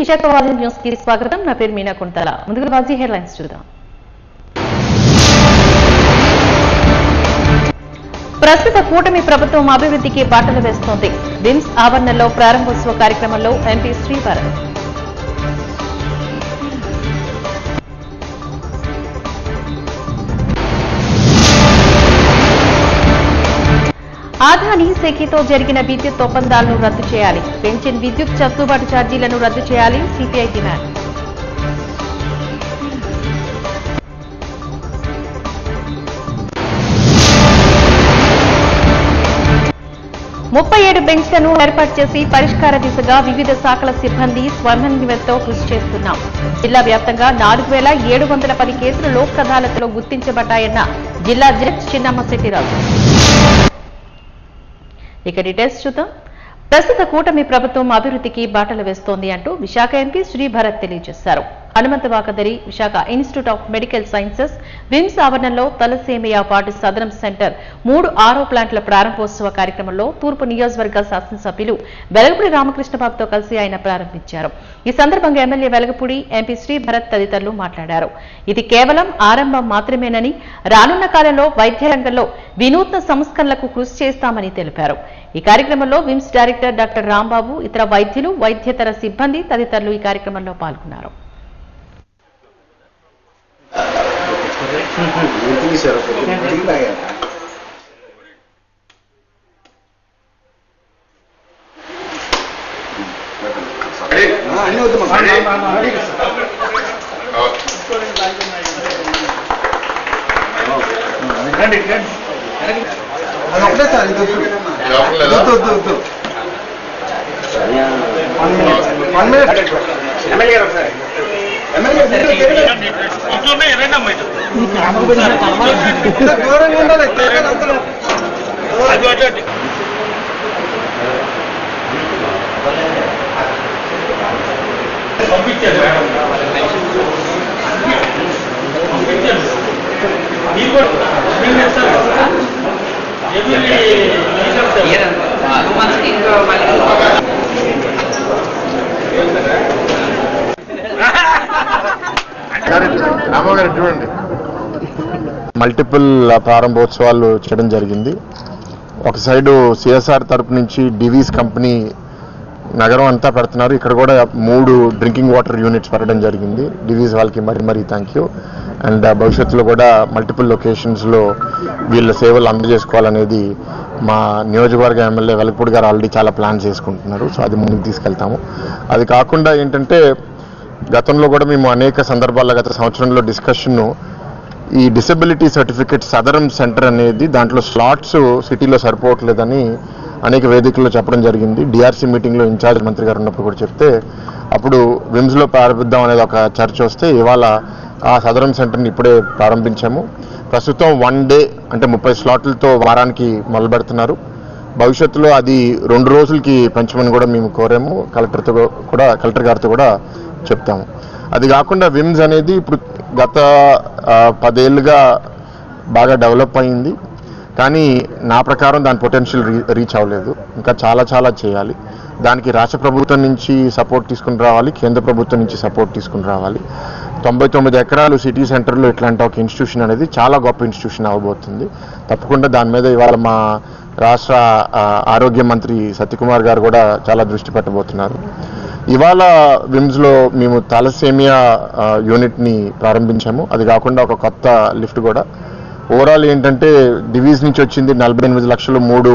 Visakha వాజీ news కి స్వాగతం. నా పేరు మీనా కుంతల. ముందుగా వాజీ హెడ్లైన్స్ చూద్దాం. ప్రస్తుత కూటమి ప్రభుత్వం అభివృద్ధికి బాటలు వేస్తోంది. విమ్స్ ఆవరణలో ప్రారంభోత్సవ కార్యక్రమంలో ఎంపీ శ్రీభరత్. ఆదాని సెకీతో జరిగిన విద్యుత్ ఒప్పందాలను రద్దు చేయాలి. పెంచిన విద్యుత్ సర్దుబాటు ఛార్జీలను రద్దు చేయాలి. CPI demand. 37 బెంచ్లను ఏర్పాటు చేసి పరిష్కార దిశగా వివిధ శాఖల సిబ్బంది స్వమన్వయంతో కృషి చేస్తున్నాం. జిల్లా వ్యాప్తంగా 4710 కేసులు లోక్ అదాలత్లో గుర్తించబడ్డాయన్న జిల్లా జడ్జి చిన్నమ్మ శెట్టిరాజు. ఇక డీటెయిల్స్ చూద్దాం. ప్రస్తుత కూటమి ప్రభుత్వం అభివృద్ధికి బాటలు వేస్తోంది అంటూ విశాఖ ఎంపీ శ్రీభరత్ తెలియజేశారు. హనుమంతవాకదరి Visakha Institute of Medical Sciences VIMS ఆవరణలో తలసేమియా వార్డు సదరం సెంటర్ 3 ఆరో ప్లాంట్ల ప్రారంభోత్సవ కార్యక్రమంలో తూర్పు నియోజకవర్గ శాసనసభ్యులు వెలగపూడి రామకృష్ణబాబుతో కలిసి ఆయన ప్రారంభించారు. ఈ సందర్భంగా ఎమ్మెల్యే వెలగపూడి, ఎంపీ శ్రీభరత్ తదితరులు మాట్లాడారు. ఇది కేవలం ఆరంభం మాత్రమేనని, రానున్న కాలంలో వైద్య రంగంలో వినూత్న సంస్కరణలకు కృషి చేస్తామని తెలిపారు. ఈ కార్యక్రమంలో విమ్స్ డైరెక్టర్ డాక్టర్ రాంబాబు, ఇతర వైద్యులు, వైద్యేతర సిబ్బంది తదితరులు ఈ కార్యక్రమంలో పాల్గొన్నారు. మల్టిపుల్ ప్రారంభోత్సవాలు చేయడం జరిగింది. ఒక సైడు సిఎస్ఆర్ తరపు నుంచి డివీస్ కంపెనీ నగరం అంతా పెడుతున్నారు. ఇక్కడ కూడా 3 డ్రింకింగ్ వాటర్ యూనిట్స్ పెట్టడం జరిగింది. డివీస్ వాళ్ళకి మరీ థ్యాంక్ యూ. అండ్ భవిష్యత్తులో కూడా మల్టిపుల్ లొకేషన్స్లో వీళ్ళ సేవలు అందజేసుకోవాలనేది మా నియోజకవర్గ ఎమ్మెల్యే వెలగపూడి గారు ఆల్రెడీ చాలా ప్లాన్ చేసుకుంటున్నారు. సో అది ముందుకు తీసుకెళ్తాము. అది కాకుండా ఏంటంటే గతంలో కూడా మేము అనేక సందర్భాల్లో గత సంవత్సరంలో డిస్కషన్ను ఈ డిసెబిలిటీ సర్టిఫికేట్ సదరం సెంటర్ అనేది దాంట్లో స్లాట్స్ సిటీలో సరిపోవట్లేదని అనేక వేదికల్లో చెప్పడం జరిగింది. డిఆర్సీ మీటింగ్లో ఇన్ఛార్జ్ మంత్రి గారు ఉన్నప్పుడు కూడా చెప్తే అప్పుడు విమ్స్లో ప్రారంభిద్దాం అనేది ఒక చర్చ వస్తే ఇవాళ ఆ సదరం సెంటర్ని ఇప్పుడే ప్రారంభించాము. ప్రస్తుతం 1 డే అంటే 30 స్లాట్లతో వారానికి మొదలు పెడుతున్నారు. భవిష్యత్తులో అది 2 రోజులకి పెంచమని కూడా మేము కోరాము. కలెక్టర్ గారితో కూడా చెప్తాము. అది కాకుండా విమ్స్ అనేది ఇప్పుడు గత 10 ఏళ్ళుగా బాగా డెవలప్ అయింది. కానీ నా ప్రకారం దాని పొటెన్షియల్ రీచ్ అవ్వలేదు. ఇంకా చాలా చేయాలి. దానికి రాష్ట్ర ప్రభుత్వం నుంచి సపోర్ట్ తీసుకుని రావాలి, కేంద్ర ప్రభుత్వం నుంచి సపోర్ట్ తీసుకుని రావాలి. 99 ఎకరాలు సిటీ సెంటర్లో ఇట్లాంటి ఒక ఇన్స్టిట్యూషన్ అనేది చాలా గొప్ప ఇన్స్టిట్యూషన్ అవ్వబోతుంది. తప్పకుండా దాని మీద ఇవాళ మా రాష్ట్ర ఆరోగ్య మంత్రి సత్యకుమార్ గారు కూడా చాలా దృష్టి పెట్టబోతున్నారు. ఇవాళ విమ్స్లో మేము థాలసేమియా యూనిట్ని ప్రారంభించాము. అది కాకుండా ఒక కొత్త లిఫ్ట్ కూడా. ఓవరాల్ ఏంటంటే డివీస్ నుంచి వచ్చింది 48 లక్షలు 3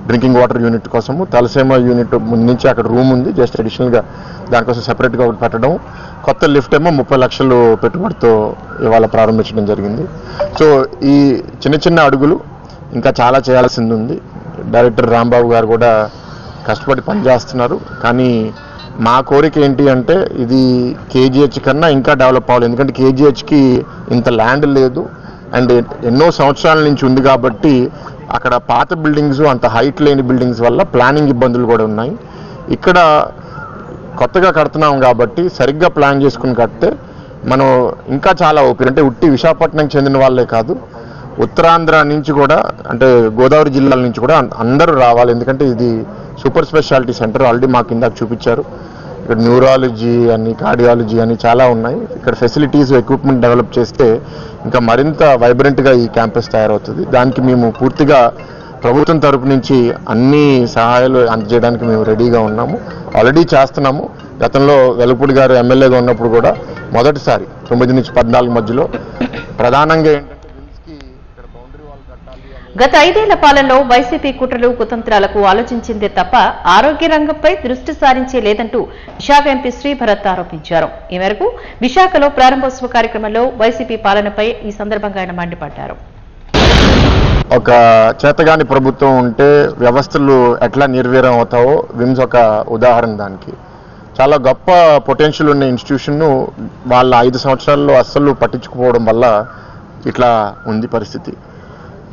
డ్రింకింగ్ వాటర్ యూనిట్ కోసము. థాలసేమియా యూనిట్ ముందు నుంచి అక్కడ రూమ్ ఉంది, జస్ట్ అడిషనల్గా దానికోసం సెపరేట్గా ఒకటి పెట్టడం. కొత్త లిఫ్ట్ ఏమో 30 లక్షలు పెట్టుబడితో ఇవాళ ప్రారంభించడం జరిగింది. సో ఈ చిన్న అడుగులు ఇంకా చాలా చేయాల్సింది ఉంది. డైరెక్టర్ రాంబాబు గారు కూడా కష్టపడి పనిచేస్తున్నారు. కానీ మా కోరిక ఏంటి అంటే ఇది కేజీహెచ్ కన్నా ఇంకా డెవలప్ అవ్వాలి. ఎందుకంటే కేజీహెచ్కి ఇంత ల్యాండ్ లేదు అండ్ ఎన్నో సంవత్సరాల నుంచి ఉంది కాబట్టి అక్కడ పాత బిల్డింగ్స్, అంత హైట్ లేని బిల్డింగ్స్ వల్ల ప్లానింగ్ ఇబ్బందులు కూడా ఉన్నాయి. ఇక్కడ కొత్తగా కడుతున్నాం కాబట్టి సరిగ్గా ప్లాన్ చేసుకుని కడితే మనం ఇంకా చాలా ఓపెన్ అంటే ఉట్టి విశాఖపట్నంకి చెందిన వాళ్ళే కాదు, ఉత్తరాంధ్ర నుంచి కూడా అంటే గోదావరి జిల్లాల నుంచి కూడా అందరూ రావాలి. ఎందుకంటే ఇది సూపర్ స్పెషాలిటీ సెంటర్. ఆల్రెడీ మాకు ఇందాక చూపించారు. ఇక్కడ న్యూరాలజీ అని, కార్డియాలజీ అని చాలా ఉన్నాయి. ఇక్కడ ఫెసిలిటీస్, ఎక్విప్మెంట్ డెవలప్ చేస్తే ఇంకా మరింత వైబ్రెంట్గా ఈ క్యాంపస్ తయారవుతుంది. దానికి మేము పూర్తిగా ప్రభుత్వం తరపు నుంచి అన్ని సహాయాలు అందజేయడానికి మేము రెడీగా ఉన్నాము, ఆల్రెడీ చేస్తున్నాము. గతంలో వెలగపూడి గారు ఎమ్మెల్యేగా ఉన్నప్పుడు కూడా మొదటిసారి 9 నుంచి 14 మధ్యలో ప్రధానంగా గత 5 ఏళ్ల పాలనలో వైసీపీ కుట్రలు కుతంత్రాలకు ఆలోచించిందే తప్ప ఆరోగ్య రంగంపై దృష్టి సారించే లేదంటూ విశాఖ ఎంపీ శ్రీభరత్ ఆరోపించారు. ఈ మేరకు విశాఖలో ప్రారంభోత్సవ కార్యక్రమంలో వైసీపీ పాలనపై ఈ సందర్భంగా ఆయన మండిపడ్డారు. ఒక చేతగాని ప్రభుత్వం ఉంటే వ్యవస్థలు ఎట్లా నిర్వీర్యం అవుతావో విమ్స్ ఒక ఉదాహరణ. దానికి చాలా గొప్ప పొటెన్షియల్ ఉన్న ఇన్స్టిట్యూషన్ను వాళ్ళ 5 సంవత్సరాల్లో అస్సలు పట్టించుకోవడం వల్ల ఇట్లా ఉంది పరిస్థితి.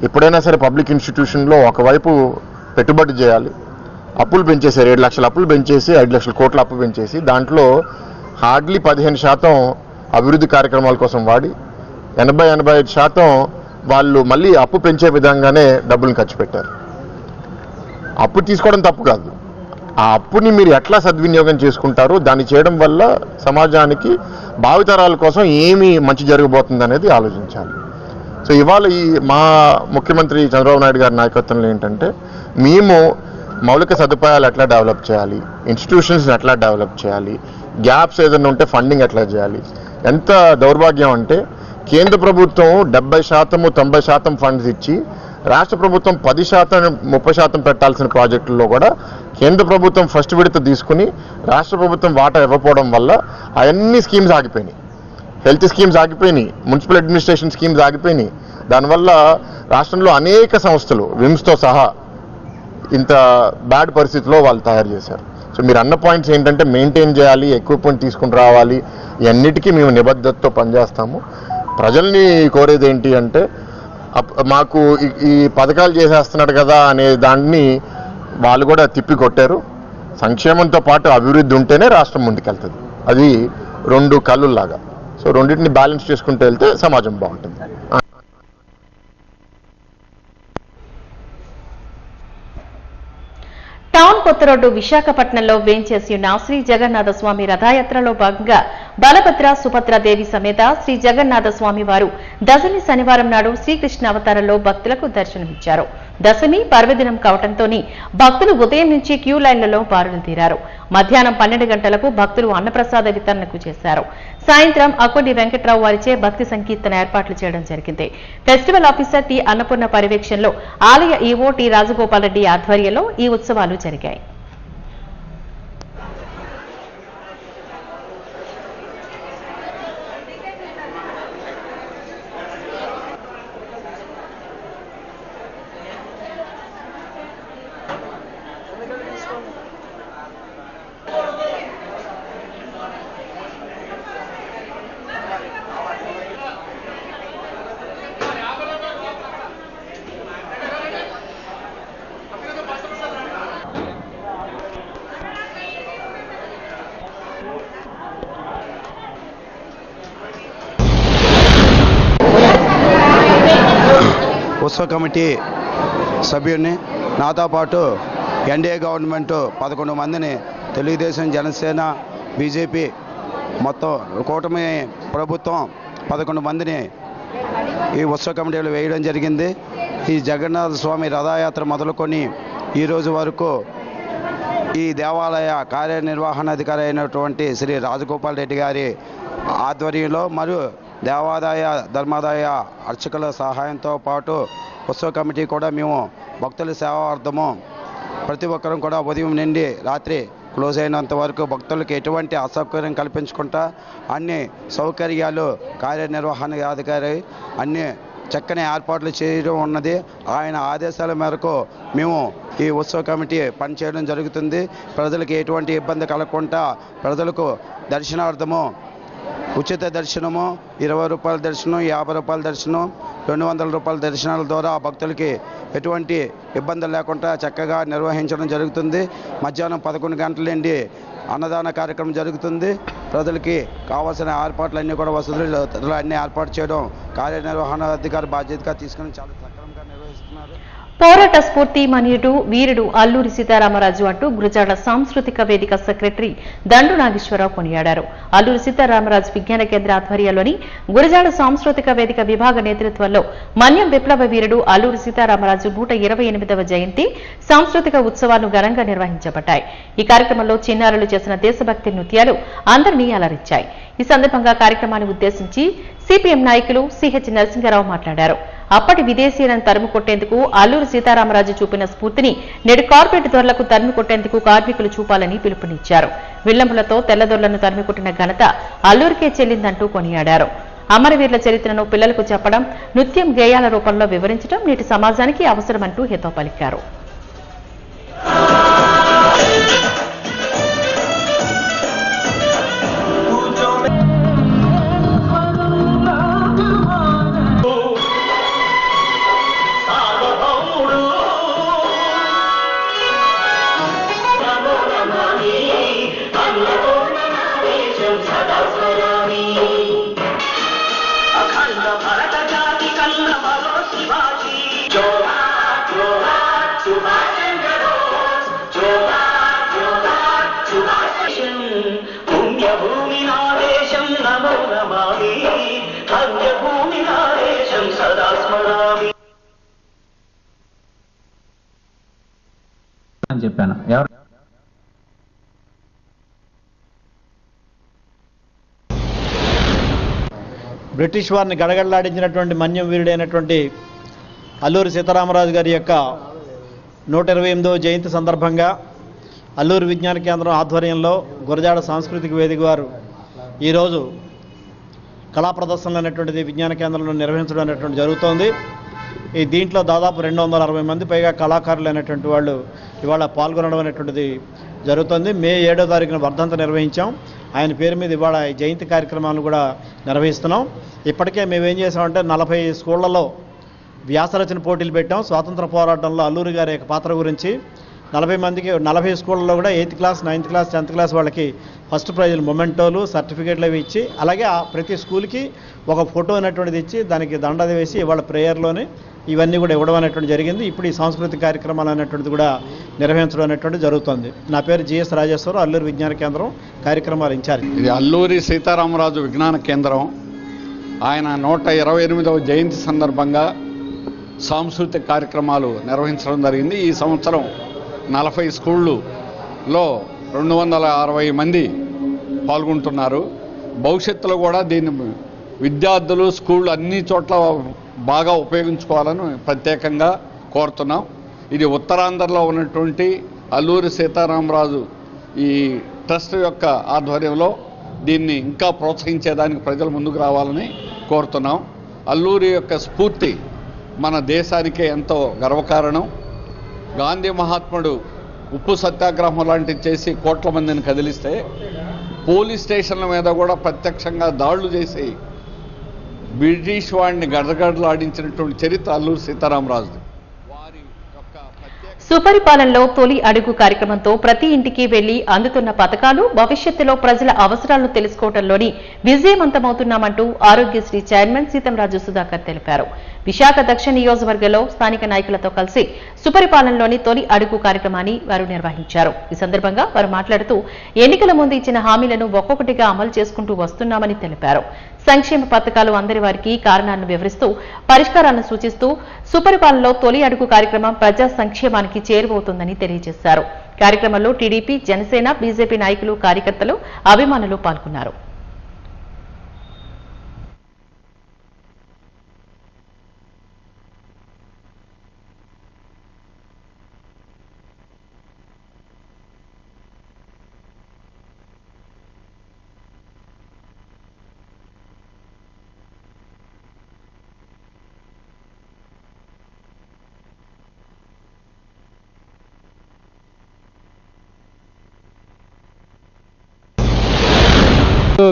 ఎప్పుడైనా సరే పబ్లిక్ ఇన్స్టిట్యూషన్లో ఒకవైపు పెట్టుబడి చేయాలి, అప్పులు పెంచేశారు, 7 లక్షల అప్పులు పెంచేసి 5 లక్షల కోట్ల అప్పు పెంచేసి దాంట్లో హార్డ్లీ 15% అభివృద్ధి కార్యక్రమాల కోసం వాడి 80-85% వాళ్ళు మళ్ళీ అప్పు పెంచే విధంగానే డబ్బులు ఖర్చు పెట్టారు. అప్పు తీసుకోవడం తప్పు కాదు, ఆ అప్పుని మీరు ఎట్లా సద్వినియోగం చేసుకుంటారో దాన్ని చేయడం వల్ల సమాజానికి భావితరాల కోసం ఏమి మంచి జరగబోతుంది అనేది ఆలోచించాలి. సో ఇవాళ ఈ మా ముఖ్యమంత్రి చంద్రబాబు నాయుడు గారి నాయకత్వంలో ఏంటంటే మేము మౌలిక సదుపాయాలు ఎట్లా డెవలప్ చేయాలి, ఇన్స్టిట్యూషన్స్ని ఎట్లా డెవలప్ చేయాలి, గ్యాప్స్ ఏదైనా ఉంటే ఫండింగ్ ఎట్లా చేయాలి. ఎంత దౌర్భాగ్యం అంటే కేంద్ర ప్రభుత్వం 70%, 90% ఫండ్స్ ఇచ్చి రాష్ట్ర ప్రభుత్వం 10%, 30% పెట్టాల్సిన ప్రాజెక్టుల్లో కూడా కేంద్ర ప్రభుత్వం ఫస్ట్ విడత తీసుకుని రాష్ట్ర ప్రభుత్వం వాటా ఇవ్వకపోవడం వల్ల అవన్నీ స్కీమ్స్ ఆగిపోయినాయి. హెల్త్ స్కీమ్స్ ఆగిపోయినాయి, మున్సిపల్ అడ్మినిస్ట్రేషన్ స్కీమ్స్ ఆగిపోయినాయి. దానివల్ల రాష్ట్రంలో అనేక సంస్థలు విమ్స్తో సహా ఇంత బ్యాడ్ పరిస్థితిలో వాళ్ళు తయారు చేశారు. సో మీరు అన్న పాయింట్స్ ఏంటంటే మెయింటైన్ చేయాలి, ఎక్విప్మెంట్ తీసుకుని రావాలి, ఇవన్నిటికీ మేము నిబద్ధతతో పనిచేస్తాము. ప్రజల్ని కోరేది ఏంటి అంటే మాకు ఈ పథకాలు చేసేస్తున్నాడు కదా అనే దాన్ని వాళ్ళు కూడా తిప్పి కొట్టారు. సంక్షేమంతో పాటు అభివృద్ధి ఉంటేనే రాష్ట్రం ముందుకెళ్తుంది. అది 2 కళ్ళులాగా. సో రెండింటిని బ్యాలెన్స్ చేసుకుంటూ వెళ్తే సమాజం బాగుంటుంది. టౌన్ కొత్త రోడ్డు విశాఖపట్నంలో వేంచేసి ఉన్న శ్రీ జగన్నాథ స్వామి రథయాత్రలో భాగంగా బలభద్ర సుభద్రాదేవి సమేత శ్రీ జగన్నాథ స్వామి వారు దశమి శనివారం నాడు శ్రీకృష్ణ అవతారంలో భక్తులకు దర్శనమిచ్చారు. దశమి పర్వదినం కావడంతోని భక్తులు ఉదయం నుంచి క్యూ లైన్లలో బారులు తీరారు. మధ్యాహ్నం 12 గంటలకు భక్తులు అన్నప్రసాద వితరణకు చేశారు. సాయంత్రం అకొండి వెంకట్రావు వారిచే భక్తి సంకీర్తన ఏర్పాట్లు చేయడం జరిగింది. ఫెస్టివల్ ఆఫీసర్ టి అన్నపూర్ణ పర్యవేక్షణలో ఆలయ ఈవో టి రాజగోపాల్ రెడ్డి ఆధ్వర్యంలో ఈ ఉత్సవాలు జరిగాయి. ఉత్సవ కమిటీ సభ్యుడిని, నాతో పాటు ఎన్డీఏ గవర్నమెంట్ 11 మందిని, తెలుగుదేశం, జనసేన, బీజేపీ మొత్తం కూటమి ప్రభుత్వం 11 మందిని ఈ ఉత్సవ కమిటీలో వేయడం జరిగింది. ఈ జగన్నాథ స్వామి రథయాత్ర మొదలుకొని ఈరోజు వరకు ఈ దేవాలయ కార్యనిర్వహణాధికారి అయినటువంటి శ్రీ రాజగోపాల్ రెడ్డి గారి ఆధ్వర్యంలో మరియు దేవాదాయ ధర్మాదాయ అర్చకుల సహాయంతో పాటు ఉత్సవ కమిటీ కూడా మేము భక్తుల సేవార్థము ప్రతి ఒక్కరం కూడా ఉదయం నుండి రాత్రి క్లోజ్ అయినంత వరకు భక్తులకు ఎటువంటి అసౌకర్యం కల్పించుకుంటా అన్ని సౌకర్యాలు కార్యనిర్వహణాధికారి అన్ని చక్కని ఏర్పాట్లు చేయడం ఉన్నది. ఆయన ఆదేశాల మేరకు మేము ఈ ఉత్సవ కమిటీ పనిచేయడం జరుగుతుంది. ప్రజలకు ఎటువంటి ఇబ్బంది కలగకుండా ప్రజలకు దర్శనార్థము ఉచిత దర్శనము, 20 రూపాయల దర్శనం, 50 రూపాయల దర్శనం, 200 రూపాయల దర్శనాల ద్వారా భక్తులకి ఎటువంటి ఇబ్బందులు లేకుండా చక్కగా నిర్వహించడం జరుగుతుంది. మధ్యాహ్నం 11 గంటల నుండి అన్నదాన కార్యక్రమం జరుగుతుంది. ప్రజలకి కావాల్సిన ఏర్పాట్లన్నీ కూడా వసతులు అన్నీ ఏర్పాటు చేయడం కార్యనిర్వహణాధికారి బాధ్యతగా తీసుకుని చాలా సక్రమంగా నిర్వహిస్తున్నారు. పోరాట స్ఫూర్తి మన్యుడు వీరుడు అల్లూరి సీతారామరాజు అంటూ గురజాడ సాంస్కృతిక వేదిక సెక్రటరీ దండు నాగేశ్వరరావు కొనియాడారు. అల్లూరి సీతారామరాజు విజ్ఞాన కేంద్ర ఆధ్వర్యంలోని గురజాడ సాంస్కృతిక వేదిక విభాగ నేతృత్వంలో మన్యం విప్లవ వీరుడు అల్లూరి సీతారామరాజు 128వ జయంతి సాంస్కృతిక ఉత్సవాలు ఘనంగా నిర్వహించబడ్డాయి. ఈ కార్యక్రమంలో చిన్నారులు చేసిన దేశభక్తి నృత్యాలు అందరినీ అలరించాయి. ఈ సందర్భంగా కార్యక్రమాన్ని ఉద్దేశించి సిపిఎం నాయకులు సిహెచ్ నరసింహారావు మాట్లాడారు. అప్పటి విదేశీయులను తరుము కొట్టేందుకు అల్లూరి సీతారామరాజు చూపిన స్ఫూర్తిని నేడు కార్పొరేట్ ధరలకు తరిమి కొట్టేందుకు కార్మికులు చూపాలని పిలుపునిచ్చారు. విల్లంబులతో తెల్లదొరలను తరిమికొట్టిన ఘనత అల్లూరికే చెల్లిందంటూ కొనియాడారు. అమరవీరుల చరిత్రను పిల్లలకు చెప్పడం, నృత్యం గేయాల రూపంలో వివరించడం నేటి సమాజానికి అవసరమంటూ హితవు పలికారు. అని చెప్పాను. బ్రిటిష్ వారిని గడగడలాడించినటువంటి మన్యం వీరుడైనటువంటి అల్లూరి సీతారామరాజు గారి యొక్క 128వ జయంతి సందర్భంగా అల్లూరి విజ్ఞాన కేంద్రం ఆధ్వర్యంలో గురజాడ సాంస్కృతిక వేదిక వారు ఈరోజు కళా ప్రదర్శనలు అనేటువంటిది విజ్ఞాన కేంద్రంలో నిర్వహించడం అనేటువంటి జరుగుతోంది. ఈ దీంట్లో దాదాపు 260 మంది పైగా కళాకారులు అనేటువంటి వాళ్ళు ఇవాళ పాల్గొనడం అనేటువంటిది జరుగుతుంది. మే 7వ తారీఖున వర్ధంతి నిర్వహించాం. ఆయన పేరు మీద ఇవాళ జయంతి కార్యక్రమాలను కూడా నిర్వహిస్తున్నాం. ఇప్పటికే మేమేం చేసామంటే 40 స్కూళ్లలో వ్యాసరచన పోటీలు పెట్టాం. స్వాతంత్ర పోరాటంలో అల్లూరి గారి యొక్క పాత్ర గురించి 40 స్కూళ్ళలో కూడా 8th class, 9th class, 10th class వాళ్ళకి ఫస్ట్ ప్రైజులు, మొమెంటోలు, సర్టిఫికేట్లు అవి ఇచ్చి, అలాగే ప్రతి స్కూల్కి ఒక ఫోటో అనేటువంటిది ఇచ్చి దానికి దండది వేసి ఇవాళ ప్రేయర్లోనే ఇవన్నీ కూడా ఇవ్వడం అనేటువంటి జరిగింది. ఇప్పుడు ఈ సాంస్కృతిక కార్యక్రమాలు అనేటువంటిది కూడా నిర్వహించడం అనేటువంటి జరుగుతుంది. నా పేరు జిఎస్ రాజేశ్వరరావు, అల్లూరి విజ్ఞాన కేంద్రం కార్యక్రమాల ఇన్ఛార్జ్. ఇది అల్లూరి సీతారామరాజు విజ్ఞాన కేంద్రం. ఆయన 128వ జయంతి సందర్భంగా సాంస్కృతిక కార్యక్రమాలు నిర్వహించడం జరిగింది. ఈ సంవత్సరం 40 స్కూళ్ళలో 260 మంది పాల్గొంటున్నారు. భవిష్యత్తులో కూడా దీన్ని విద్యార్థులు, స్కూళ్ళు అన్ని చోట్ల బాగా ఉపయోగించుకోవాలని ప్రత్యేకంగా కోరుతున్నాం. ఇది ఉత్తరాంధ్రలో ఉన్నటువంటి అల్లూరి సీతారామరాజు ఈ ట్రస్ట్ యొక్క ఆధ్వర్యంలో దీన్ని ఇంకా ప్రోత్సహించేదానికి ప్రజలు ముందుకు రావాలని కోరుతున్నాం. అల్లూరి యొక్క స్ఫూర్తి మన దేశానికే ఎంతో గర్వకారణం. గాంధీ మహాత్ముడు ఉప్పు సత్యాగ్రహం లాంటివి చేసి కోట్ల మందిని కదిలిస్తే పోలీస్ స్టేషన్ల మీద కూడా ప్రత్యక్షంగా దాడులు చేసి బ్రిటిష్ వాడిని గడగడలాడించినటువంటి చరిత్ర అల్లూరి సీతారామరాజు. సుపరిపాలనలో తొలి అడుగు కార్యక్రమంతో ప్రతి ఇంటికి వెళ్లి అందుతున్న పథకాలు భవిష్యత్తులో ప్రజల అవసరాలను తెలుసుకోవడంలోని విజయవంతమవుతున్నామంటూ ఆరోగ్యశ్రీ చైర్మన్ సీతంరాజు సుధాకర్ తెలిపారు. విశాఖ దక్షిణ నియోజకవర్గంలో స్థానిక నాయకులతో కలిసి సుపరిపాలనలోని తొలి అడుగు కార్యక్రమాన్ని వారు నిర్వహించారు. ఈ సందర్భంగా వారు మాట్లాడుతూ ఎన్నికల ముందు ఇచ్చిన హామీలను ఒక్కొక్కటిగా అమలు చేసుకుంటూ వస్తున్నామని తెలిపారు. సంక్షేమ పథకాలు అందరి వారికి కారణాలను వివరిస్తూ పరిష్కారాలను సూచిస్తూ సుపరిపాలనలో తొలి అడుగు కార్యక్రమం ప్రజా సంక్షేమానికి చేరువవుతుందని తెలియజేశారు. కార్యక్రమంలో టీడీపీ, జనసేన, బీజేపీ నాయకులు, కార్యకర్తలు, అభిమానులు పాల్గొన్నారు.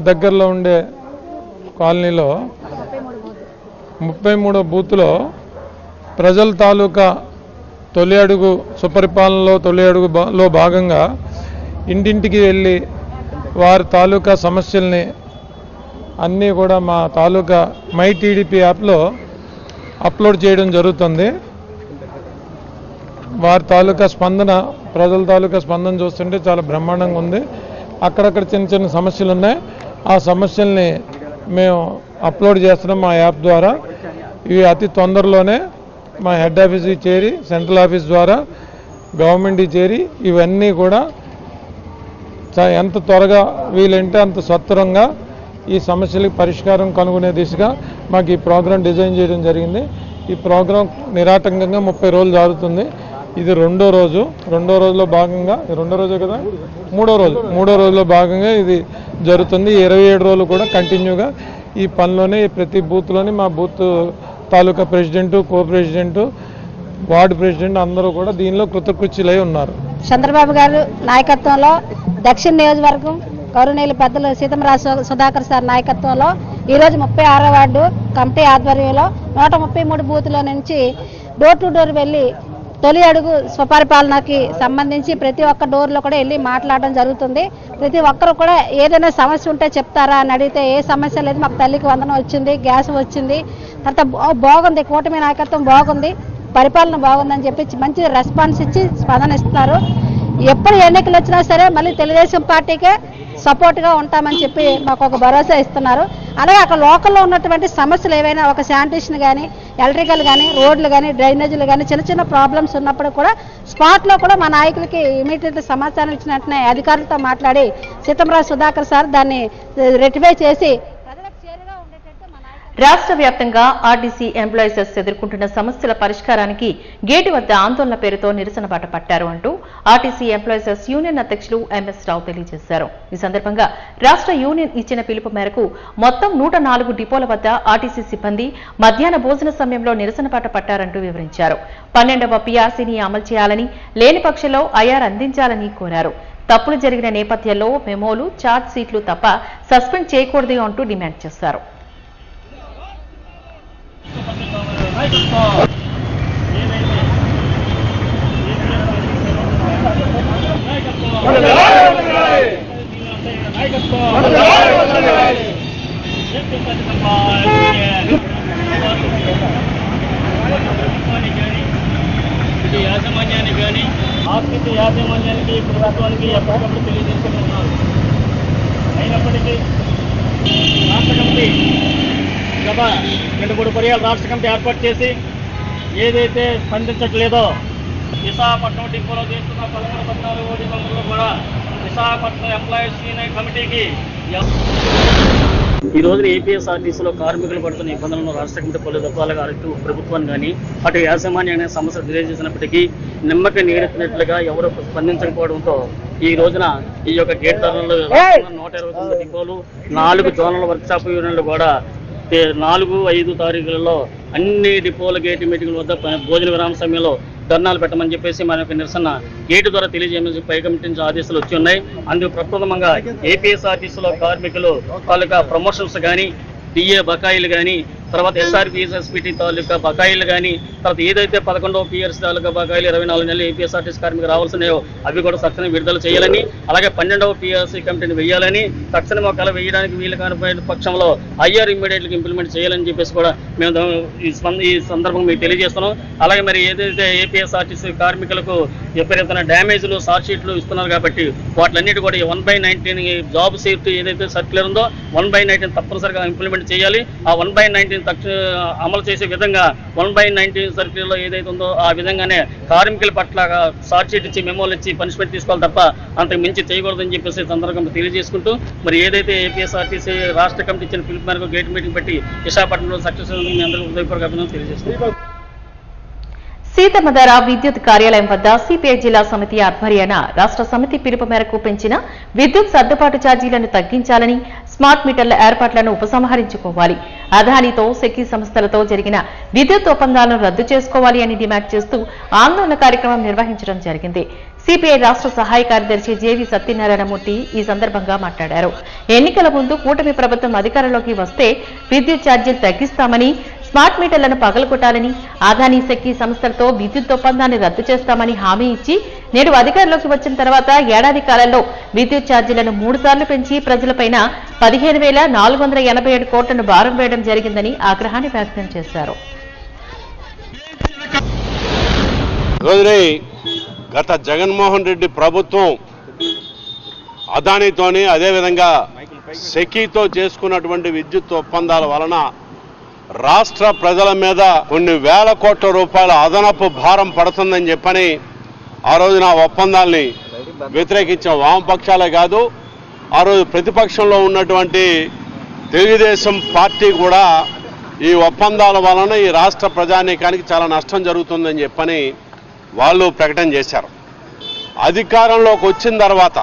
దగ్గరలో ఉండే కాలనీలో 33వ బూత్లో ప్రజల తాలూకా తొలి అడుగు సుపరిపాలనలో తొలి అడుగులో భాగంగా ఇంటింటికి వెళ్ళి వారి తాలూకా సమస్యల్ని అన్నీ కూడా మా తాలూకా మై టీడీపీ యాప్లో అప్లోడ్ చేయడం జరుగుతుంది. వారి తాలూకా స్పందన, ప్రజల తాలూకా స్పందన చూస్తుంటే చాలా బ్రహ్మాండంగా ఉంది. అక్కడక్కడ చిన్న చిన్న సమస్యలు ఉన్నాయి. ఆ సమస్యల్ని మేము అప్లోడ్ చేస్తున్నాం మా యాప్ ద్వారా. ఇవి అతి తొందరలోనే మా హెడ్ ఆఫీస్కి చేరి, సెంట్రల్ ఆఫీస్ ద్వారా గవర్నమెంట్కి చేరి ఇవన్నీ కూడా ఎంత త్వరగా వీలంటే అంత సత్వరంగా ఈ సమస్యలకు పరిష్కారం కనుగొనే దిశగా మాకు ఈ ప్రోగ్రాం డిజైన్ చేయడం జరిగింది. ఈ ప్రోగ్రాం నిరాటంకంగా 30 రోజులు జరుగుతుంది. ఇది రెండో రోజులో భాగంగా, రెండో రోజే కదా, మూడో రోజులో భాగంగా ఇది జరుగుతుంది. 27 రోజులు కూడా కంటిన్యూగా ఈ పనిలోనే ప్రతి బూత్లోని మా బూత్ తాలూకా ప్రెసిడెంటు, కో ప్రెసిడెంటు, వార్డు ప్రెసిడెంట్ అందరూ కూడా దీనిలో కృతకృత్యులై ఉన్నారు. చంద్రబాబు గారు నాయకత్వంలో దక్షిణ నియోజకవర్గం గౌరవనీయులు పెద్దలు సీతమరాజు సుధాకర్ సార్ నాయకత్వంలో ఈరోజు 36వ వార్డు కమిటీ ఆధ్వర్యంలో 133 బూత్ల నుంచి డోర్ టు డోర్ వెళ్ళి తొలి అడుగు స్వపరిపాలనకి సంబంధించి ప్రతి ఒక్క డోర్లో కూడా వెళ్ళి మాట్లాడడం జరుగుతుంది. ప్రతి ఒక్కరు కూడా ఏదైనా సమస్య ఉంటే చెప్తారా అని అడిగితే ఏ సమస్య లేదు, మాకు తల్లికి వందనం వచ్చింది, గ్యాస్ వచ్చింది, తర్వాత బాగుంది, కూటమి నాయకత్వం బాగుంది, పరిపాలన బాగుందని చెప్పి మంచి రెస్పాన్స్ ఇచ్చి స్పందన ఇస్తున్నారు. ఎప్పుడు ఎన్నికలు వచ్చినా సరే మళ్ళీ తెలుగుదేశం పార్టీకే సపోర్ట్గా ఉంటామని చెప్పి మాకు ఒక భరోసా ఇస్తున్నారు. అలాగే అక్కడ లోకల్లో ఉన్నటువంటి సమస్యలు ఏవైనా, ఒక శానిటేషన్ కానీ, ఎలక్ట్రికల్ కానీ, రోడ్లు కానీ, డ్రైనేజీలు కానీ, చిన్న చిన్న ప్రాబ్లమ్స్ ఉన్నప్పుడు కూడా స్పాట్లో కూడా మా నాయకులకి ఇమీడియట్లీ సమాచారం ఇచ్చిన వెంటనే అధికారులతో మాట్లాడి సీతమరాజు సుధాకర్ సార్ దాన్ని రెక్టిఫై చేసి రాష్ట్ర వ్యాప్తంగా ఆర్టీసీ ఎంప్లాయీస్ ఎదుర్కొంటున్న సమస్యల పరిష్కారానికి గేటు వద్ద ఆందోళన పేరుతో నిరసన బాట పట్టారు అంటూ ఆర్టీసీ ఎంప్లాయీస్ యూనియన్ అధ్యక్షులు ఎంఎస్ రావు తెలియజేశారు. ఈ సందర్భంగా రాష్ట్ర యూనియన్ ఇచ్చిన పిలుపు మేరకు మొత్తం 104 డిపోల వద్ద ఆర్టీసీ సిబ్బంది మధ్యాహ్న భోజన సమయంలో నిరసన బాట పట్టారంటూ వివరించారు. 12వ పీఆర్సీని అమలు చేయాలని, లేని పక్షంలో ఐఆర్ అందించాలని కోరారు. తప్పులు జరిగిన నేపథ్యంలో మెమోలు, ఛార్జ్ షీట్లు తప్ప సస్పెండ్ చేయకూడదు అంటూ డిమాండ్ చేశారు. యాజమాన్యానికి కానీ ఆస్తి యాజమాన్యానికి ప్రభుత్వానికి ఎప్పటికప్పుడు తెలియజేస్తూనే ఉన్నారు. అయినప్పటికీ రాష్ట్ర కమిటీ గత 2-3 పర్యాలు రాష్ట్ర కమిటీ ఏర్పాటు చేసి ఏదైతే స్పందించట్లేదో విశాఖపట్నం డిపోలో చేస్తున్న 13-14 డిపోలలో కూడా విశాఖపట్నం ఎంప్లాయీస్ యూనియన్ కమిటీకి ఈ రోజున ఏపీఎస్ఆర్టీసీలో కార్మికులు పడుతున్న ఇబ్బందులను రాష్ట్ర కమిటీ పలు దఫాలుగా అటు ప్రభుత్వాన్ని కానీ అటు యాజమాన్యాన్ని సమస్యలు తెలియజేసినప్పటికీ నిమ్మక నీరెత్తినట్లుగా ఎవరు స్పందించకపోవడంతో ఈ రోజున ఈ యొక్క గేట్ ధరలు 129 డిపోలు 4 జోనల్ వర్క్షాప్ యూనియన్లు కూడా 4-5 తారీఖులలో అన్ని డిపోల గేట్ మీటింగ్ల వద్ద భోజన విరామ సమయంలో ధర్నాలు పెట్టమని చెప్పేసి మన యొక్క నిరసన గేటు ద్వారా తెలియజేయమని పై కమిటీ నుంచి ఆదేశాలు వచ్చి ఉన్నాయి. అందుకు ప్రప్రథమంగా ఏపీఎస్ఆర్టీసీలో కార్మికులు తాలూకా ప్రమోషన్స్ కానీ, డిఏ బకాయిలు కానీ, తర్వాత ఎస్ఆర్పిఎస్ఎస్పిటి తాలూకా బకాయిలు కానీ, తర్వాత ఏదైతే 11వ పిఆర్సీ తాలూకా బకాయిలు 24 నెలలు ఏపీఎస్ఆర్టీసీ కార్మికులు రావాల్సినాయో అవి కూడా తక్షణం విడుదల చేయాలని, అలాగే 12వ పిఆర్సీ కమిటీని వేయాలని, తక్షణం ఒకవేళ వేయడానికి వీలు కాని పక్షంలో ఐఆర్ ఇమ్మీడియట్గా ఇంప్లిమెంట్ చేయాలని చెప్పేసి కూడా మేము ఈ సందర్భంగా మీకు తెలియజేస్తున్నాం. అలాగే మరి ఏదైతే ఏపీఎస్ఆర్టీసీ కార్మికులకు విపరీతమైన డ్యామేజ్లు, షార్ట్ షీట్లు ఇస్తున్నారు కాబట్టి వాటిలన్నిటి కూడా 1/19 జాబ్ సేఫ్టీ ఏదైతే సర్క్యులర్ ఉందో 1/19 తప్పనిసరిగా ఇంప్లిమెంట్ చేయాలి. ఆ 1/19 అమలు చేసే విధంగా 1/19 సర్క్యులర్లో ఏదైతే ఉందో ఆ విధంగానే కార్మికుల పట్ల షార్ట్ షీట్ ఇచ్చి మెమోలు ఇచ్చి పనిష్మెంట్ తీసుకోవాలి తప్ప అంతకు మించి చేయకూడదని చెప్పేసి సందర్భంగా తెలియజేసుకుంటూ మరి ఏదైతే ఏపీఎస్ఆర్టీసీ రాష్ట్ర కమిటీ ఇచ్చిన పిలుపు మేరకు గేట్ మీటింగ్ పెట్టి విశాఖపట్నంలో సక్సెస్ మీ అందరికీ హృదయపూర్వక అభినందనలు తెలియజేస్తున్నాం. సీతమ్మధార విద్యుత్ కార్యాలయం వద్ద సిపిఐ జిల్లా సమితి ఆధ్వర్యాన రాష్ట్ర సమితి పిలుపు మేరకు పెంచిన విద్యుత్ సర్దుబాటు ఛార్జీలను తగ్గించాలని, స్మార్ట్ మీటర్ల ఏర్పాట్లను ఉపసంహరించుకోవాలి, అదానితో సెకీ సంస్థలతో జరిగిన విద్యుత్ ఒప్పందాలను రద్దు చేసుకోవాలి అని డిమాండ్ చేస్తూ ఆందోళన కార్యక్రమం నిర్వహించడం జరిగింది. సిపిఐ రాష్ట్ర సహాయ కార్యదర్శి జేవి సత్యనారాయణమూర్తి ఈ సందర్భంగా మాట్లాడారు. ఎన్నికల ముందు కూటమి ప్రభుత్వం అధికారంలోకి వస్తే విద్యుత్ ఛార్జీలు తగ్గిస్తామని, స్మార్ట్ మీటర్లను పగలగొట్టాలని, అదానీ సెకీ సంస్థలతో విద్యుత్ ఒప్పందాన్ని రద్దు చేస్తామని హామీ ఇచ్చి నేడు అధికారంలోకి వచ్చిన తర్వాత ఏడాది కాలంలో విద్యుత్ ఛార్జీలను 3 సార్లు పెంచి ప్రజలపైన 15,487 కోట్లను భారం వేయడం జరిగిందని ఆగ్రహాన్ని వ్యక్తం చేశారు. రోజునే గత జగన్మోహన్ రెడ్డి ప్రభుత్వం అదానితోని అదేవిధంగా సెకీతో చేసుకున్నటువంటి విద్యుత్ ఒప్పందాల వలన రాష్ట్ర ప్రజల మీద కొన్ని వేల కోట్ల రూపాయల అదనపు భారం పడుతుందని చెప్పని ఆ రోజున ఒప్పందాల్ని వ్యతిరేకించిన వామపక్షాలే కాదు, ఆ రోజు ప్రతిపక్షంలో ఉన్నటువంటి తెలుగుదేశం పార్టీ కూడా ఈ ఒప్పందాల వలన ఈ రాష్ట్ర ప్రజానీకానికి చాలా నష్టం జరుగుతుందని చెప్పని వాళ్ళు ప్రకటన చేశారు. అధికారంలోకి వచ్చిన తర్వాత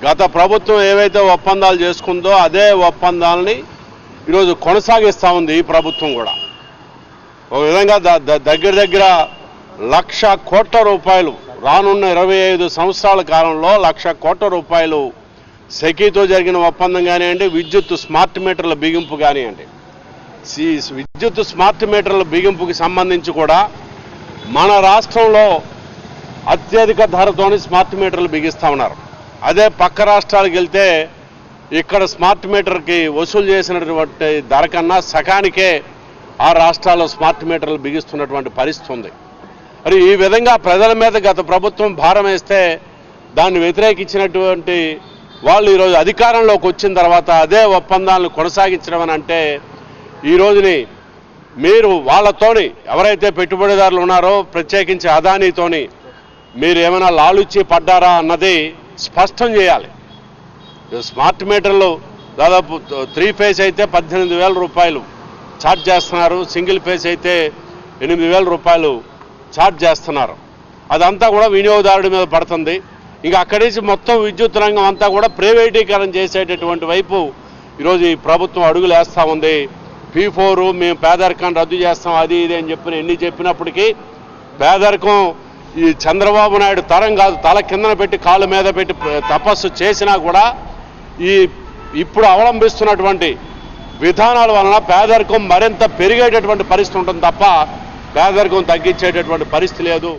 గత ప్రభుత్వం ఏవైతే ఒప్పందాలు చేసుకుందో అదే ఒప్పందాలని ఈరోజు కొనసాగిస్తూ ఉంది ఈ ప్రభుత్వం కూడా. ఒక విధంగా దగ్గర 1,00,000 కోట్ల రూపాయలు రానున్న 25 సంవత్సరాల కాలంలో 1,00,000 కోట్ల రూపాయలు సెకీతో జరిగిన ఒప్పందం కానివ్వండి, విద్యుత్ స్మార్ట్ మీటర్ల బిగింపు కానివ్వండి. విద్యుత్ స్మార్ట్ మీటర్ల బిగింపుకి సంబంధించి కూడా మన రాష్ట్రంలో అత్యధిక ధరతోని స్మార్ట్ మీటర్లు బిగిస్తూ ఉన్నారు. అదే పక్క రాష్ట్రాలకు వెళ్తే ఇక్కడ స్మార్ట్ మీటర్కి వసూలు చేసినటువంటి ధర కన్నా సగానికే ఆ రాష్ట్రాల్లో స్మార్ట్ మీటర్లు బిగిస్తున్నటువంటి పరిస్థితి ఉంది. మరి ఈ విధంగా ప్రజల మీద గత ప్రభుత్వం భారం వేస్తే దాన్ని వ్యతిరేకించినటువంటి వాళ్ళు ఈరోజు అధికారంలోకి వచ్చిన తర్వాత అదే ఒప్పందాలను కొనసాగించడం అని అంటే ఈ రోజుని మీరు వాళ్ళతోని ఎవరైతే పెట్టుబడిదారులు ఉన్నారో ప్రత్యేకించి అదానీతోని మీరు ఏమైనా లాలుచి పడ్డారా అన్నది స్పష్టం చేయాలి. స్మార్ట్ మీటర్లు దాదాపు 3 ఫేజ్ అయితే 18,000 రూపాయలు ఛార్జ్ చేస్తున్నారు, సింగిల్ ఫేజ్ అయితే 8,000 రూపాయలు ఛార్జ్ చేస్తున్నారు. అదంతా కూడా వినియోగదారుడి మీద పడుతుంది. ఇంకా అక్కడి నుంచి మొత్తం విద్యుత్ రంగం అంతా కూడా ప్రైవేటీకరణ చేసేటటువంటి వైపు ఈరోజు ఈ ప్రభుత్వం అడుగులు వేస్తూ ఉంది. P4 మేము పేదరికాన్ని రద్దు చేస్తాం అది ఇది అని ఎన్ని చెప్పినప్పటికీ పేదరికం ఈ చంద్రబాబు నాయుడు తరం కాదు, తల కిందన పెట్టి కాళ్ళ మీద పెట్టి తపస్సు చేసినా కూడా ఇప్పుడు అవలంబిస్తున్నటువంటి విధానాల వలన పేదరికం మరింత పెరిగేటటువంటి పరిస్థితి ఉంటుంది తప్ప పేదరికం తగ్గించేటటువంటి పరిస్థితి లేదు.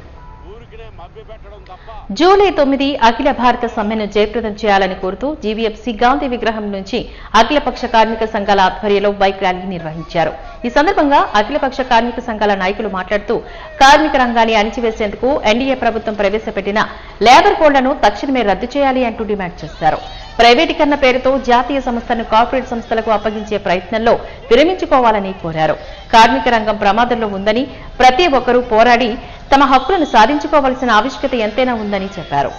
జూలై 9 అఖిల భారత సమ్మెను జయప్రదం చేయాలని కోరుతూ జీవీఎఫ్సీ గాంధీ విగ్రహం నుంచి అఖిలపక్ష కార్మిక సంఘాల ఆధ్వర్యంలో బైక్ ర్యాలీ నిర్వహించారు. ఈ సందర్భంగా అఖిలపక్ష కార్మిక సంఘాల నాయకులు మాట్లాడుతూ కార్మిక రంగాన్ని అణిచివేసేందుకు ఎన్డీఏ ప్రభుత్వం ప్రవేశపెట్టిన లేబర్ కోడ్లను తక్షణమే రద్దు చేయాలి అంటూ డిమాండ్ చేశారు. ప్రైవేటీకరణ పేరుతో జాతీయ సంస్థను కార్పొరేట్ సంస్థలకు అప్పగించే ప్రయత్నంలో విరమించుకోవాలని కోరారు. కార్మిక రంగం ప్రమాదంలో ఉందని, ప్రతి ఒక్కరూ పోరాడి తమ హక్కులను సాధించుకోవాల్సిన ఆవశ్యకత ఎంతైనా ఉందని చెప్పారు.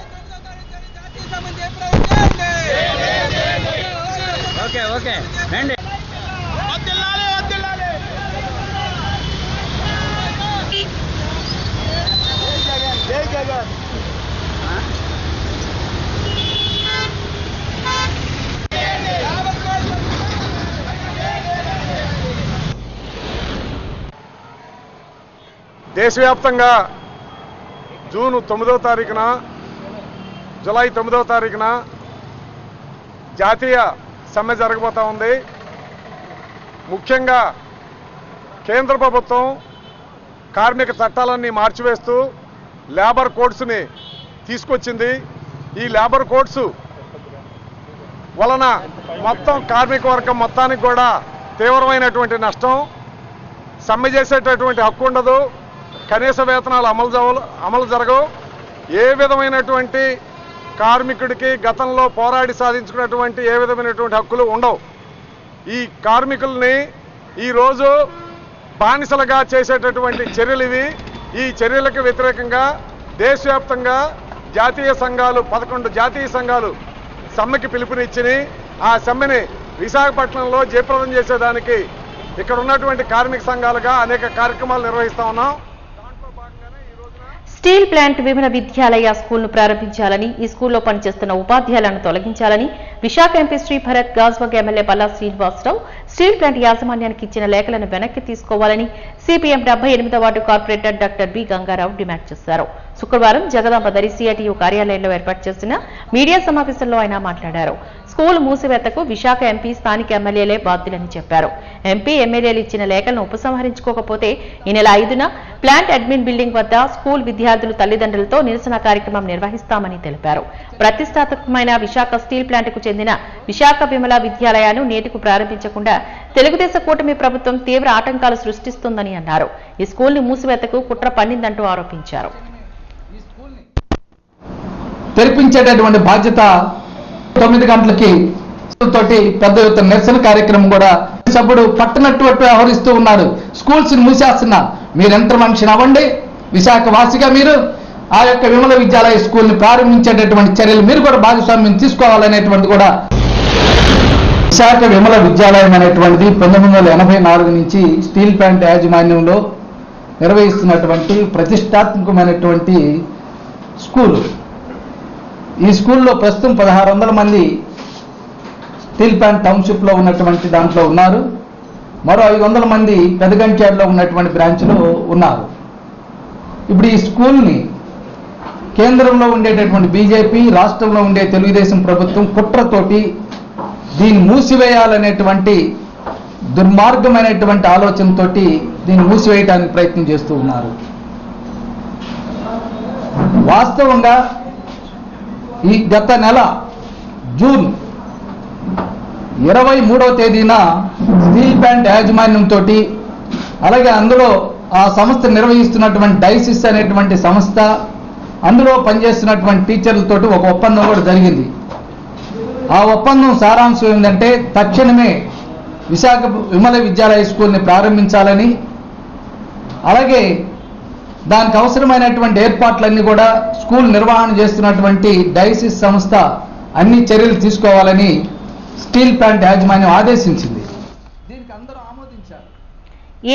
దేశవ్యాప్తంగా జూన్ 9వ తారీఖున జూలై 9వ తారీఖున జాతీయ సమ్మె జరగబోతా ఉంది. ముఖ్యంగా కేంద్ర ప్రభుత్వం కార్మిక చట్టాలన్నీ మార్చివేస్తూ లేబర్ కోడ్స్ని తీసుకొచ్చింది. ఈ లేబర్ కోడ్స్ వలన మొత్తం కార్మిక వర్గం మొత్తానికి కూడా తీవ్రమైనటువంటి నష్టం. సమ్మె చేసేటటువంటి హక్కు ఉండదు, కనీస వేతనాలు అమలు జరగవు. ఏ విధమైనటువంటి కార్మికుడికి గతంలో పోరాడి సాధించుకున్నటువంటి ఏ విధమైనటువంటి హక్కులు ఉండవు. ఈ కార్మికుల్ని ఈరోజు బానిసలుగా చేసేటటువంటి చర్యలు ఇవి. ఈ చర్యలకు వ్యతిరేకంగా దేశవ్యాప్తంగా జాతీయ సంఘాలు 11 జాతీయ సంఘాలు సమ్మెకి పిలుపునిచ్చి ఆ సమ్మెని విశాఖపట్నంలో జయప్రదం చేసేదానికి ఇక్కడ ఉన్నటువంటి కార్మిక సంఘాలుగా అనేక కార్యక్రమాలు నిర్వహిస్తా ఉన్నాం. స్టీల్ ప్లాంట్ విమల విద్యాలయ స్కూల్ను ప్రారంభించాలని, ఈ స్కూల్లో పనిచేస్తున్న ఉపాధ్యాయులను తొలగించాలని Visakha MP Shri Bharat, Gajuwaka MLA Palla Srinivasarao steel plant యాజమాన్యానికి ఇచ్చిన లేఖలను వెనక్కి తీసుకోవాలని సిపిఎం 78వ ward corporator doctor B Gangarao demand చేశారు. శుక్రవారం జగదాంబదరి సిఐటియు కార్యాలయంలో ఏర్పాటు చేసిన మీడియా సమావేశంలో ఆయన మాట్లాడారు. స్కూల్ మూసివేతకు విశాఖ ఎంపీ, స్థానిక ఎమ్మెల్యేలే బాధ్యులని చెప్పారు. ఎంపీ, ఎమ్మెల్యేలు ఇచ్చిన లేఖలను ఉపసంహరించుకోకపోతే ఈ నెల 5న ప్లాంట్ అడ్మిన్ బిల్డింగ్ వద్ద స్కూల్ విద్యార్థులు తల్లిదండ్రులతో నిరసన కార్యక్రమం నిర్వహిస్తామని తెలిపారు. ప్రతిష్టాత్మకమైన విశాఖ స్టీల్ ప్లాంట్కు చెందిన విశాఖ విమల విద్యాలయాన్ని నేటికి ప్రారంభించకుండా తెలుగుదేశం కూటమి ప్రభుత్వం తీవ్ర ఆటంకాలు సృష్టిస్తుందని అన్నారు. ఈ స్కూల్ని మూసివేతకు కుట్ర పన్నిందంటూ ఆరోపించారు. తెరిపించేటటువంటి బాధ్యత 9 గంటలకి తోటి పెద్ద ఎత్తున నిరసన కార్యక్రమం కూడా సభ్యుడు పట్టనట్టు వ్యవహరిస్తూ ఉన్నారు. స్కూల్స్ మూసేస్తున్నా. మీరు ఎంత మనిషిని అవ్వండి, విశాఖ వాసిగా మీరు ఆ యొక్క విమల విద్యాలయ స్కూల్ని ప్రారంభించేటటువంటి చర్యలు మీరు కూడా భాగస్వామ్యం తీసుకోవాలనేటువంటి కూడా. విశాఖ విమల విద్యాలయం అనేటువంటిది 1984 నుంచి స్టీల్ ప్లాంట్ యాజమాన్యంలో నిర్వహిస్తున్నటువంటి ప్రతిష్టాత్మకమైనటువంటి స్కూలు. ఈ స్కూల్లో ప్రస్తుతం 1600 మంది స్టీల్ ప్లాంట్ టౌన్షిప్లో ఉన్నటువంటి దాంట్లో ఉన్నారు. మరో 500 మంది పెదగంట్యాడలో ఉన్నటువంటి బ్రాంచ్లో ఉన్నారు. ఇప్పుడు ఈ స్కూల్ని కేంద్రంలో ఉండేటటువంటి బీజేపీ, రాష్ట్రంలో ఉండే తెలుగుదేశం ప్రభుత్వం కుట్రతోటి దీన్ని మూసివేయాలనేటువంటి దుర్మార్గమైనటువంటి ఆలోచనతోటి దీన్ని మూసివేయడానికి ప్రయత్నం చేస్తూ ఉన్నారు. వాస్తవంగా ఈ గత నెల జూన్ 23వ తేదీన స్టీల్ ప్లాంట్ యాజమాన్యంతో అలాగే అందులో ఆ సంస్థ నిర్వహిస్తున్నటువంటి డైసిస్ అనేటువంటి సంస్థ, అందులో పనిచేస్తున్నటువంటి టీచర్లతోటి ఒక ఒప్పందం కూడా జరిగింది. ఆ ఒప్పందం సారాంశం ఏంటంటే తక్షణమే విశాఖ విమల విద్యాలయ స్కూల్ని ప్రారంభించాలని, అలాగే దానికి అవసరమైనటువంటి ఏర్పాట్లన్నీ కూడా స్కూల్ నిర్వహణ చేస్తున్నటువంటి డైసిస్ సంస్థ అన్ని చర్యలు తీసుకోవాలని స్టీల్ ప్లాంట్ యాజమాన్యం ఆదేశించింది. దీనికి అందరూ ఆమోదించారు.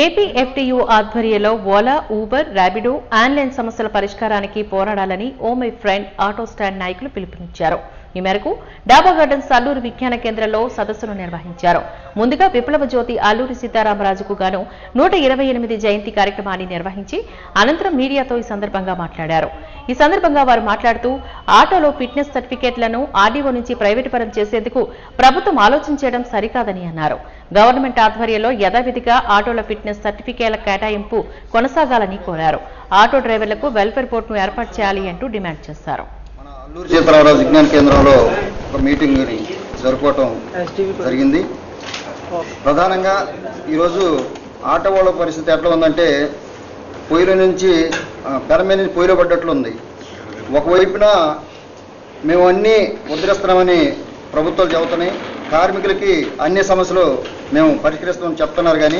ఏపీఎఫ్టీయూ ఆధ్వర్యంలో ఓలా, ఊబర్, ర్యాపిడో, ఆన్లైన్ సమస్యల పరిష్కారానికి పోరాడాలని o my friend auto stand నాయకులు పిలుపునిచ్చారు. ఈ మేరకు డాబా గార్డెన్స్ అల్లూరు విజ్ఞాన కేంద్రంలో సదస్సును నిర్వహించారు. ముందుగా విప్లవ జ్యోతి అల్లూరి సీతారామరాజుకు గాను 128 జయంతి కార్యక్రమాన్ని నిర్వహించి అనంతరం మీడియాతో ఈ సందర్భంగా మాట్లాడారు. ఈ సందర్భంగా వారు మాట్లాడుతూ ఆటోలో ఫిట్నెస్ సర్టిఫికేట్లను ఆర్డీఓ నుంచి ప్రైవేటు పరం చేసేందుకు ప్రభుత్వం ఆలోచించడం సరికాదని అన్నారు. గవర్నమెంట్ ఆధ్వర్యంలో యథావిధిగా ఆటోల ఫిట్నెస్ సర్టిఫికేట్ల కేటాయింపు కొనసాగాలని కోరారు. ఆటో డ్రైవర్లకు వెల్ఫేర్ బోర్డును ఏర్పాటు చేయాలి అంటూ డిమాండ్ చేశారు. అల్లూరి సీతారామరాజు విజ్ఞాన కేంద్రంలో ఒక మీటింగ్ని జరుపుకోవటం జరిగింది. ప్రధానంగా ఈరోజు ఆటో వాళ్ళ పరిస్థితి ఎట్లా ఉందంటే పొయ్యిలో నుంచి పెర మీద నుంచి పొయ్యిలో పడ్డట్లుంది. ఒకవైపున మేము అన్నీ ఉద్ధరిస్తున్నామని ప్రభుత్వాలు చెబుతున్నాయి, కార్మికులకి అన్ని సమస్యలు మేము పరిష్కరిస్తామని చెప్తున్నారు, కానీ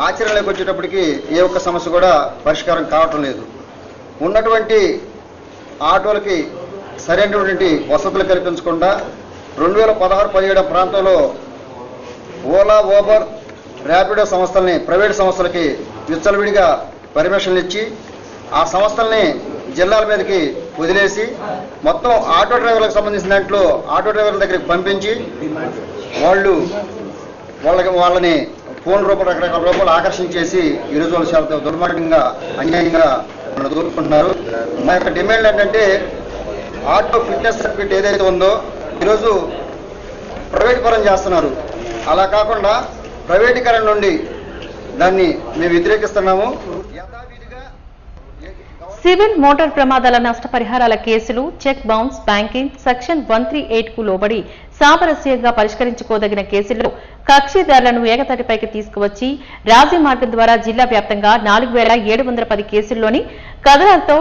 ఆచరణలోకి వచ్చేటప్పటికి ఏ ఒక్క సమస్య కూడా పరిష్కారం కావటం లేదు. ఉన్నటువంటి ఆటోలకి సరైనటువంటి వసతులు కల్పించకుండా 2016-17 ప్రాంతంలో ఓలా, ఊబర్, ర్యాపిడో సంస్థల్ని ప్రైవేట్ సంస్థలకి విచ్చలవిడిగా పర్మిషన్లు ఇచ్చి ఆ సంస్థల్ని జిల్లాల మీదకి వదిలేసి మొత్తం ఆటో డ్రైవర్లకు సంబంధించిన దాంట్లో ఆటో డ్రైవర్ల దగ్గరికి పంపించి వాళ్ళని ఫోన్ రూపాయలు రకరకాల రూపాయలు ఆకర్షించేసి ఈరోజు వాళ్ళు చాలా దుర్మార్గంగా అన్యాయంగా దూరుకుంటున్నారు. మా యొక్క డిమాండ్ ఏంటంటే ఆటో ఫిట్నెస్ సర్టిఫికేట్ ఏదైతే ఉందో ఈరోజు ప్రైవేట్ పరం చేస్తున్నారు. అలా కాకుండా ప్రైవేటీకరణ నుండి దాన్ని మేము వ్యతిరేకిస్తున్నాము. సివిల్ మోటార్ ప్రమాదాల నష్టపరిహారాల కేసులు, చెక్ బౌన్స్, బ్యాంకింగ్ సెక్షన్ 138కు లోబడి సామరస్యంగా పరిష్కరించుకోదగిన కేసుల్లో కక్షిదారులను ఏకతాటిపైకి తీసుకువచ్చి రాజీ మార్గం ద్వారా జిల్లా వ్యాప్తంగా 4710 కేసుల్లోని కథనాలతో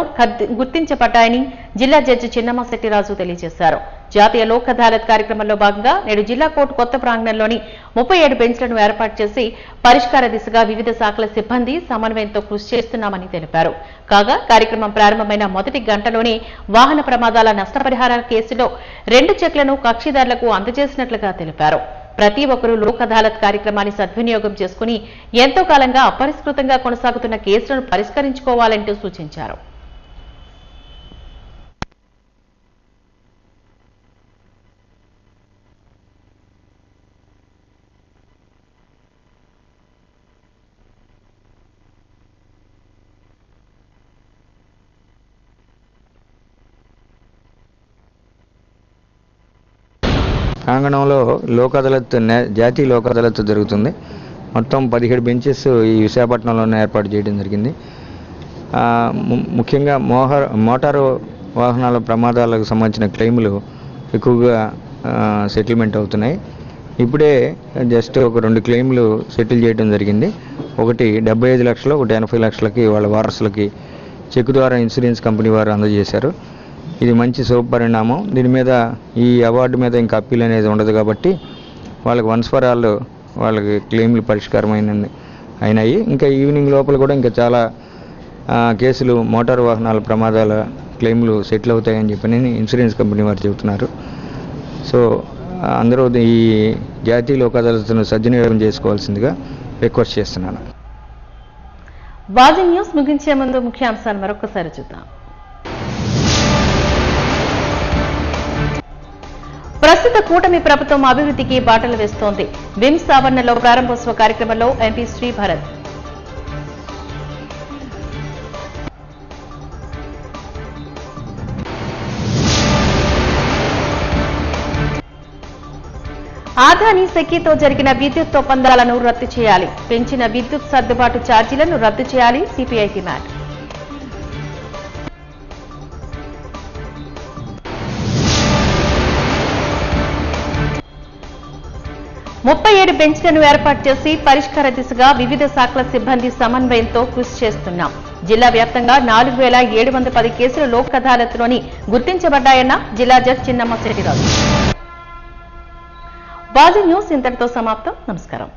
గుర్తించబడ్డాయని జిల్లా జడ్జి చిన్నమ్మ శెట్టిరాజు తెలియజేశారు. జాతీయ లోక్ అదాలత్ కార్యక్రమంలో భాగంగా నేడు జిల్లా కోర్టు కొత్త ప్రాంగణంలోని 37 బెంచ్లను ఏర్పాటు చేసి పరిష్కార దిశగా వివిధ శాఖల సిబ్బంది సమన్వయంతో కృషి చేస్తున్నామని తెలిపారు. కాగా కార్యక్రమం ప్రారంభమైన మొదటి గంటలోనే వాహన ప్రమాదాల నష్టపరిహార కేసులో 2 చెక్లను కక్షిదారులకు అందజేసినట్లుగా తెలిపారు. ప్రతి ఒక్కరూ లోక్ అదాలత్ కార్యక్రమాన్ని సద్వినియోగం చేసుకుని ఎంతో కాలంగా అపరిష్కృతంగా కొనసాగుతున్న కేసులను పరిష్కరించుకోవాలంటూ సూచించారు. ప్రాంగణంలో లోక్ అదాలత్ జాతీయ లోక్ అదాలత్ జరుగుతుంది. మొత్తం 17 బెంచెస్ ఈ విశాఖపట్నంలోనే ఏర్పాటు చేయడం జరిగింది. ముఖ్యంగా మోటారు వాహనాల ప్రమాదాలకు సంబంధించిన క్లెయిములు ఎక్కువగా సెటిల్మెంట్ అవుతున్నాయి. ఇప్పుడే జస్ట్ ఒక 2 క్లెయిములు సెటిల్ చేయడం జరిగింది. ఒకటి 75 లక్షలు, ఒకటి 80 లక్షలకి వాళ్ళ వారసులకి చెక్ ద్వారా ఇన్సూరెన్స్ కంపెనీ వారు అందజేశారు. ఇది మంచి శుభపరిణామం. దీని మీద ఈ అవార్డు మీద ఇంకా అప్పీల్ అనేది ఉండదు కాబట్టి వాళ్ళకి వన్స్ ఫర్ ఆల్ వాళ్ళకి క్లెయిమ్లు పరిష్కారం అయినాయి. ఇంకా ఈవినింగ్ లోపల కూడా ఇంకా చాలా కేసులు మోటారు వాహనాల ప్రమాదాల క్లెయిమ్లు సెటిల్ అవుతాయని చెప్పని ఇన్సూరెన్స్ కంపెనీ వారు చెబుతున్నారు. సో అందరూ ఈ జాతీయ లోక్ అదాలత్ను సద్వినియోగం చేసుకోవాల్సిందిగా రిక్వెస్ట్ చేస్తున్నాను. వాజీ న్యూస్ ముగించే ముందు ముఖ్యాంశాలు మరొకసారి చూద్దాం. ప్రస్తుత కూటమి ప్రభుత్వం అభివృద్ధికి బాటలు వేస్తోంది. విమ్స్ ఆవరణలో ప్రారంభోత్సవ కార్యక్రమంలో ఎంపీ శ్రీ భరత్. ఆదాని సెకీతో జరిగిన విద్యుత్ ఒప్పందాలను రద్దు చేయాలి. పెంచిన విద్యుత్ సర్దుబాటు ఛార్జీలను రద్దు చేయాలి. CPI demand. ముప్పై 37 బెంచ్లను ఏర్పాటు చేసి పరిష్కార దిశగా వివిధ శాఖల సిబ్బంది సమన్వయంతో కృషి చేస్తున్నాం. జిల్లా వ్యాప్తంగా 4710 కేసులు లోక్ అదాలత్లోని గుర్తించబడ్డాయన్న జిల్లా జడ్జి చిన్నమ్మ శెట్టిరాజు. వాజీ న్యూస్ ఇంతటితో సమాప్తం. నమస్కారం.